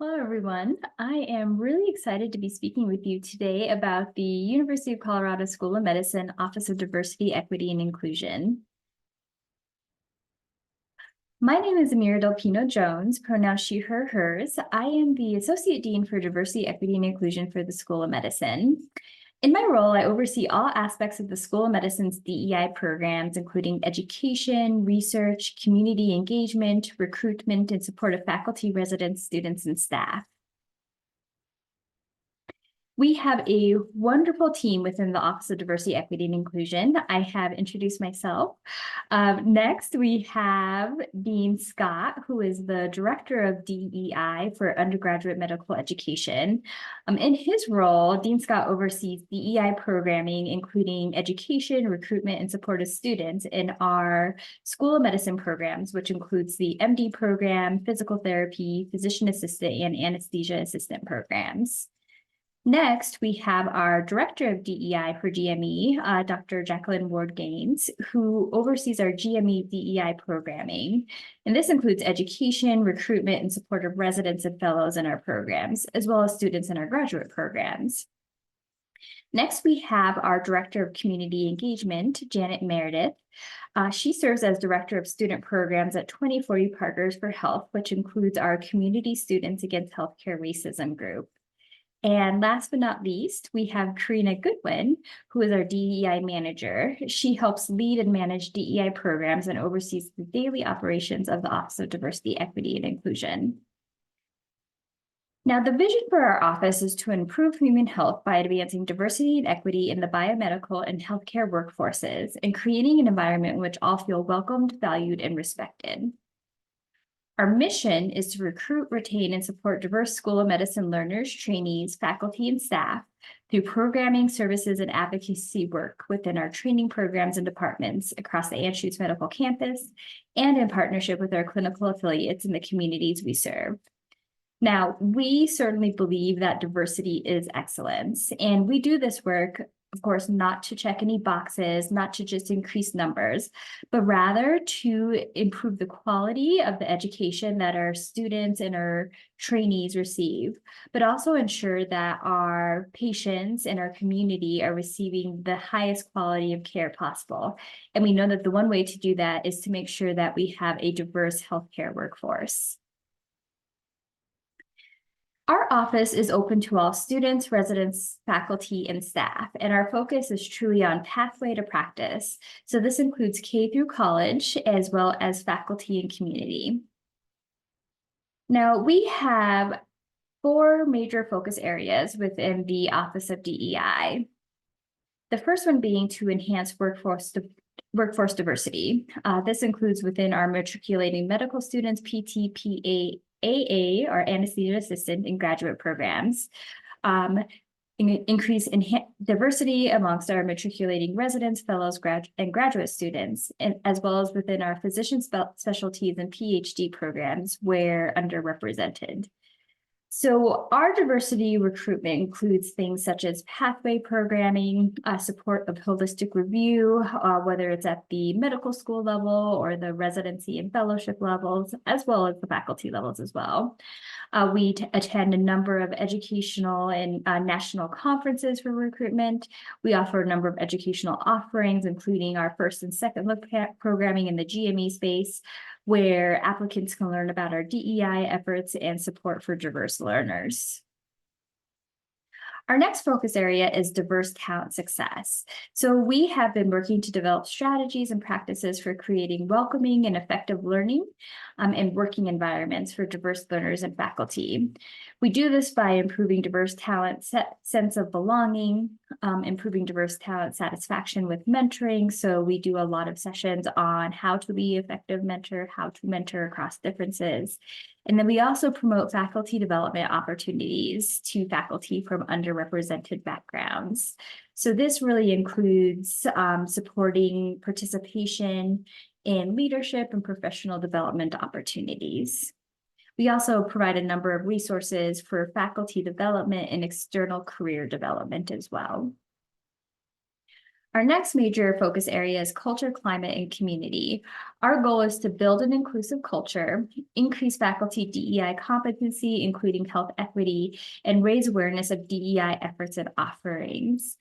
Hello, everyone. I am really excited to be speaking with you today about the University of Colorado School of Medicine Office of Diversity, Equity, and Inclusion. My name is Amira del Pino-Jones, pronouns she, her, hers. I am the Associate Dean for Diversity, Equity, and Inclusion for the School of Medicine. In my role, I oversee all aspects of the School of Medicine's DEI programs, including education, research, community engagement, recruitment, and support of faculty, residents, students, and staff. We have a wonderful team within the Office of Diversity, Equity, and Inclusion. I have introduced myself. Next, we have Dean Scott, who is the Director of DEI for undergraduate medical education. In his role, Dean Scott oversees DEI programming, including education, recruitment, and support of students in our School of Medicine programs, which includes the MD program, physical therapy, physician assistant, and anesthesia assistant programs. Next, we have our Director of DEI for GME, Dr. Jacqueline Ward-Gaines, who oversees our GME DEI programming. And this includes education, recruitment, and support of residents and fellows in our programs, as well as students in our graduate programs. Next, we have our Director of Community Engagement, Janet Meredith. She serves as Director of Student Programs at 2040 Partners for Health, which includes our Community Students Against Healthcare Racism group. And last but not least, we have Karina Goodwin, who is our DEI manager. She helps lead and manage DEI programs and oversees the daily operations of the Office of Diversity, Equity, and Inclusion. Now, the vision for our office is to improve human health by advancing diversity and equity in the biomedical and healthcare workforces and creating an environment in which all feel welcomed, valued, and respected. Our mission is to recruit, retain, and support diverse School of Medicine learners, trainees, faculty, and staff through programming, services, and advocacy work within our training programs and departments across the Anschutz Medical Campus and in partnership with our clinical affiliates in the communities we serve. Now, we certainly believe that diversity is excellence, and we do this work, of course, not to check any boxes, not to just increase numbers, but rather to improve the quality of the education that our students and our trainees receive, but also ensure that our patients and our community are receiving the highest quality of care possible. And we know that the one way to do that is to make sure that we have a diverse healthcare workforce. Our office is open to all students, residents, faculty, and staff, and our focus is truly on pathway to practice. So this includes K through college, as well as faculty and community. Now, we have 4 major focus areas within the Office of DEI. The first one being to enhance workforce diversity. This includes within our matriculating medical students, PT, PA, AA, or anesthesia assistant in graduate programs, increase diversity amongst our matriculating residents, fellows, and graduate students, and as well as within our physician specialties and PhD programs where underrepresented. So our diversity recruitment includes things such as pathway programming, support of holistic review, whether it's at the medical school level or the residency and fellowship levels, as well as the faculty levels as well. We attend a number of educational and national conferences for recruitment. We offer a number of educational offerings, including our first and second look programming in the GME space, where applicants can learn about our DEI efforts and support for diverse learners. Our next focus area is diverse talent success. So we have been working to develop strategies and practices for creating welcoming and effective learning and working environments for diverse learners and faculty. We do this by improving diverse talent sense of belonging, improving diverse talent satisfaction with mentoring. So we do a lot of sessions on how to be an effective mentor, how to mentor across differences. And then we also promote faculty development opportunities to faculty from underrepresented backgrounds. So this really includes supporting participation in leadership and professional development opportunities. We also provide a number of resources for faculty development and external career development as well. Our next major focus area is culture, climate, and community. Our goal is to build an inclusive culture, increase faculty DEI competency, including health equity, and raise awareness of DEI efforts and offerings.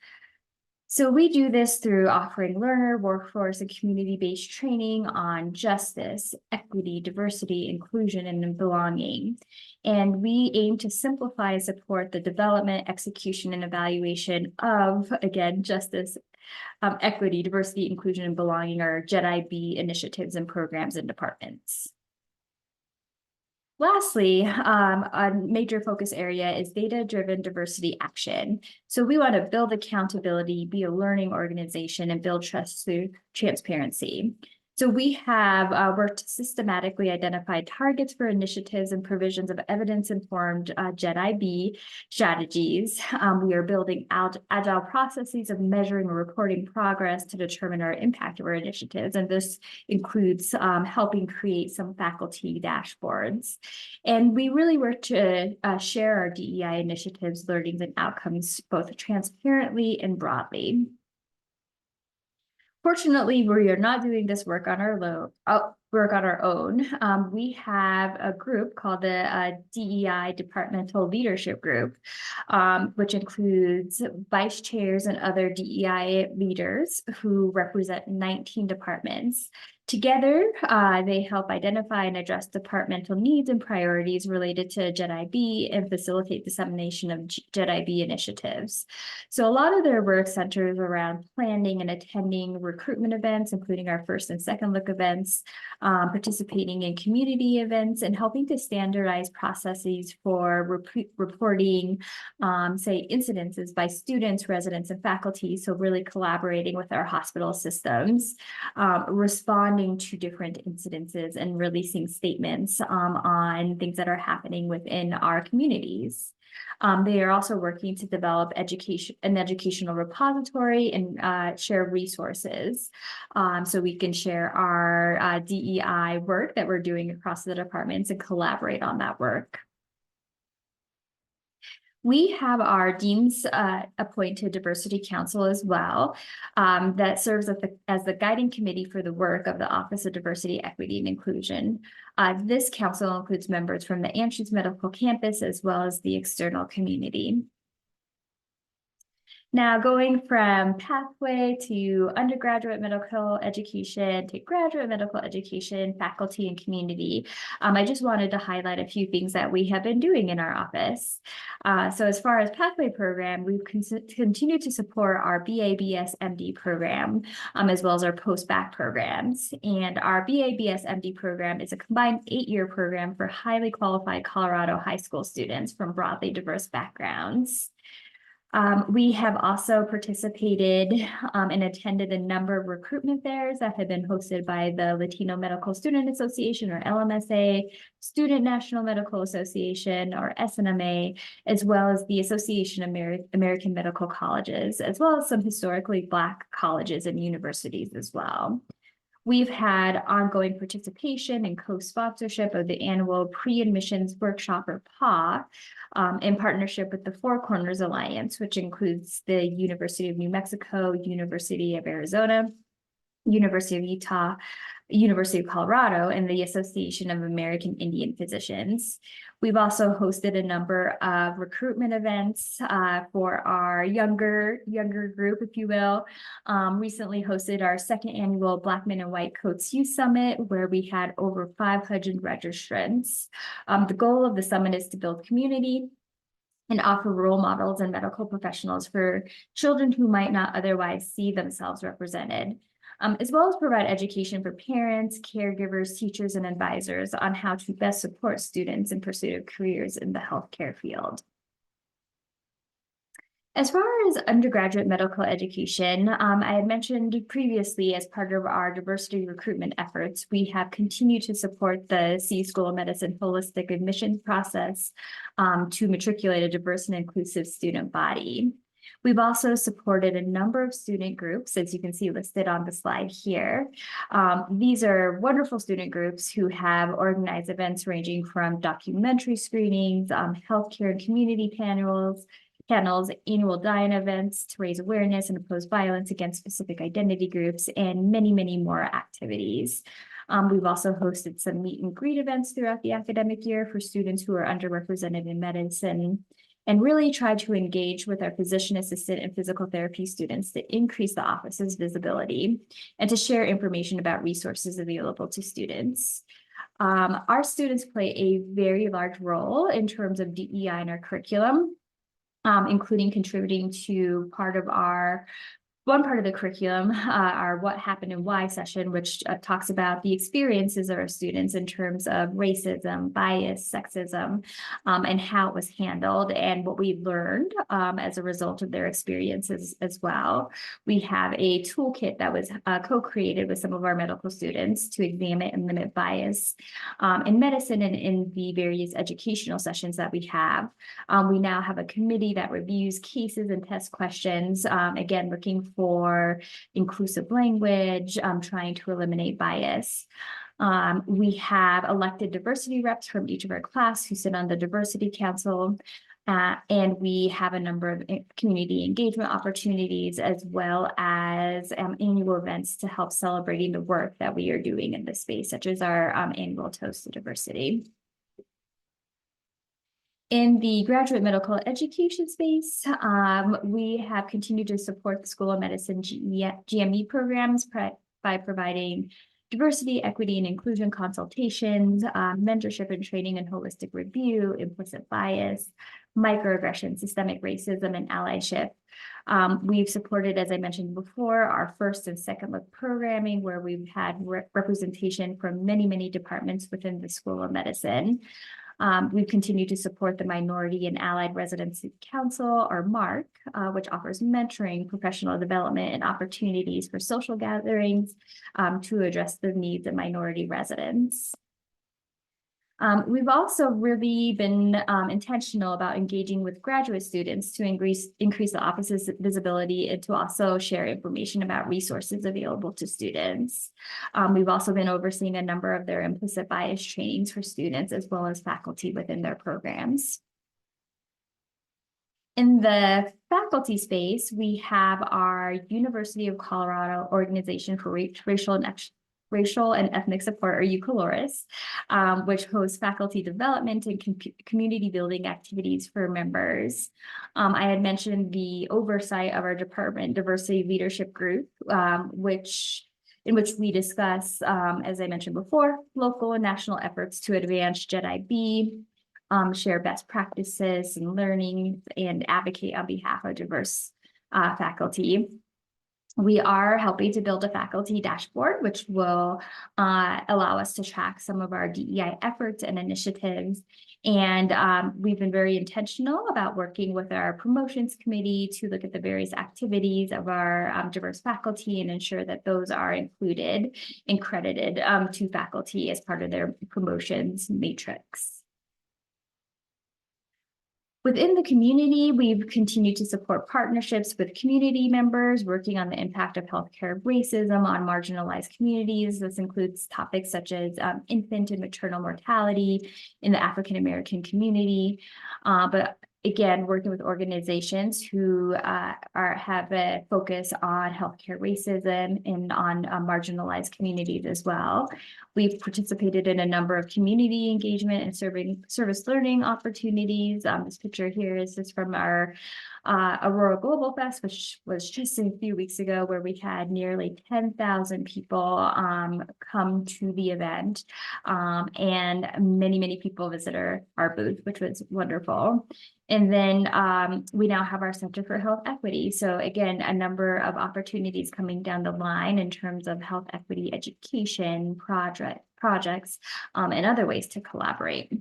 So we do this through offering learner, workforce, and community-based training on justice, equity, diversity, inclusion, and belonging. And we aim to simplify and support the development, execution, and evaluation of, again, justice, equity, diversity, inclusion, and belonging, or JEDI-B initiatives and programs and departments. Lastly, a major focus area is data-driven diversity action. So we want to build accountability, be a learning organization, and build trust through transparency. So we have worked to systematically identify targets for initiatives and provisions of evidence-informed JEDI-B strategies. We are building out agile processes of measuring and reporting progress to determine our impact of our initiatives. And this includes helping create some faculty dashboards. And we really work to share our DEI initiatives, learnings, and outcomes both transparently and broadly. Fortunately, we are not doing this work on our own. We have a group called the DEI Departmental Leadership Group, which includes vice chairs and other DEI leaders who represent 19 departments. Together, they help identify and address departmental needs and priorities related to JEDI-B and facilitate dissemination of JEDI-B initiatives. So a lot of their work centers around planning and attending recruitment events, including our first and second look events, participating in community events, and helping to standardize processes for reporting, say, incidences by students, residents, and faculty. So really collaborating with our hospital systems, responding to different incidences and releasing statements on things that are happening within our communities. They are also working to develop an educational repository and share resources. So we can share our DEI work that we're doing across the departments and collaborate on that work. We have our Dean's appointed Diversity Council as well, that serves as the guiding committee for the work of the Office of Diversity, Equity, and Inclusion. This council includes members from the Anschutz Medical Campus as well as the external community. Now, going from pathway to undergraduate medical education to graduate medical education, faculty, and community, I just wanted to highlight a few things that we have been doing in our office. So as far as pathway program, we've continued to support our BA/BS MD program, as well as our post-bac programs. And our BA/BS MD program is a combined 8-year program for highly qualified Colorado high school students from broadly diverse backgrounds. We have also participated and attended a number of recruitment fairs that have been hosted by the Latino Medical Student Association, or LMSA, Student National Medical Association, or SNMA, as well as the Association of American Medical Colleges, as well as some historically Black colleges and universities as well. We've had ongoing participation and co-sponsorship of the annual Pre-Admissions Workshop, or PAW, in partnership with the Four Corners Alliance, which includes the University of New Mexico, University of Arizona, University of Utah, University of Colorado, and the Association of American Indian Physicians. We've also hosted a number of recruitment events for our younger group, if you will. Recently hosted our second annual Black Men in White Coats Youth Summit, where we had over 500 registrants. The goal of the summit is to build community and offer role models and medical professionals for children who might not otherwise see themselves represented, as well as provide education for parents, caregivers, teachers, and advisors on how to best support students in pursuit of careers in the healthcare field. As far as undergraduate medical education, I had mentioned previously, as part of our diversity recruitment efforts, we have continued to support the C School of Medicine holistic admissions process to matriculate a diverse and inclusive student body. We've also supported a number of student groups, as you can see listed on the slide here. These are wonderful student groups who have organized events ranging from documentary screenings, healthcare and community panels, panels, annual die-in events to raise awareness and oppose violence against specific identity groups, and many, many more activities. We've also hosted some meet and greet events throughout the academic year for students who are underrepresented in medicine, and really tried to engage with our physician assistant and physical therapy students to increase the office's visibility and to share information about resources available to students. Our students play a very large role in terms of DEI in our curriculum, including contributing to one part of the curriculum, our What Happened and Why session, which talks about the experiences of our students in terms of racism, bias, sexism, and how it was handled and what we learned as a result of their experiences as well. We have a toolkit that was co-created with some of our medical students to examine and limit bias in medicine and in the various educational sessions that we have. We now have a committee that reviews cases and test questions, again, looking for inclusive language, trying to eliminate bias. We have elected diversity reps from each of our class who sit on the diversity council. And we have a number of community engagement opportunities as well as annual events to help celebrating the work that we are doing in this space, such as our annual Toast to Diversity. In the graduate medical education space, we have continued to support the School of Medicine GME programs by providing diversity, equity, and inclusion consultations, mentorship and training and holistic review, implicit bias, microaggression, systemic racism, and allyship. We've supported, as I mentioned before, our first and second look programming, where we've had representation from many, many departments within the School of Medicine. We've continued to support the Minority and Allied Residency Council, or MARC, which offers mentoring, professional development, and opportunities for social gatherings to address the needs of minority residents. We've also really been intentional about engaging with graduate students to increase the office's visibility and to also share information about resources available to students. We've also been overseeing a number of their implicit bias trainings for students as well as faculty within their programs. In the faculty space, we have our University of Colorado Organization for Racial and Ethnic Support, or UCOLORIS, which hosts faculty development and community building activities for members. I had mentioned the oversight of our department diversity leadership group, in which we discuss, as I mentioned before, local and national efforts to advance JEDI-B, share best practices and learning, and advocate on behalf of diverse faculty. We are helping to build a faculty dashboard, which will allow us to track some of our DEI efforts and initiatives. And we've been very intentional about working with our promotions committee to look at the various activities of our diverse faculty and ensure that those are included and credited to faculty as part of their promotions matrix. Within the community, we've continued to support partnerships with community members working on the impact of healthcare racism on marginalized communities. This includes topics such as infant and maternal mortality in the African American community, but again, working with organizations who have a focus on healthcare racism and on marginalized communities as well. We've participated in a number of community engagement and service learning opportunities. This picture here is just from our Aurora Global Fest, which was just a few weeks ago, where we had nearly 10,000 people come to the event, and many, many people visited our booth, which was wonderful. And then we now have our Center for Health Equity. So again, a number of opportunities coming down the line in terms of health equity education, projects, and other ways to collaborate.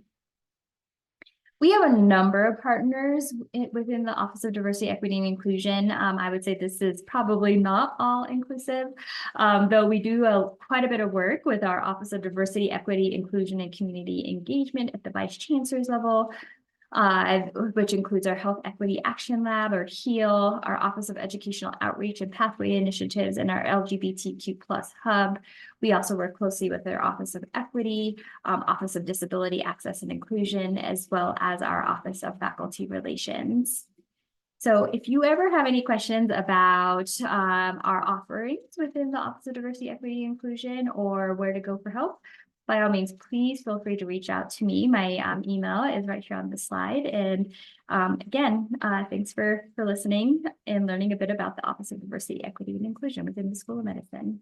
We have a number of partners within the Office of Diversity, Equity, and Inclusion. I would say this is probably not all inclusive, though we do quite a bit of work with our Office of Diversity, Equity, Inclusion, and Community Engagement at the Vice Chancellor's level, which includes our Health Equity Action Lab, or HEAL, our Office of Educational Outreach and Pathway Initiatives, and our LGBTQ+ Hub. We also work closely with our Office of Equity, Office of Disability Access and Inclusion, as well as our Office of Faculty Relations. So if you ever have any questions about our offerings within the Office of Diversity, Equity, and Inclusion, or where to go for help, by all means, please feel free to reach out to me. My email is right here on the slide. And again, thanks for listening and learning a bit about the Office of Diversity, Equity, and Inclusion within the School of Medicine.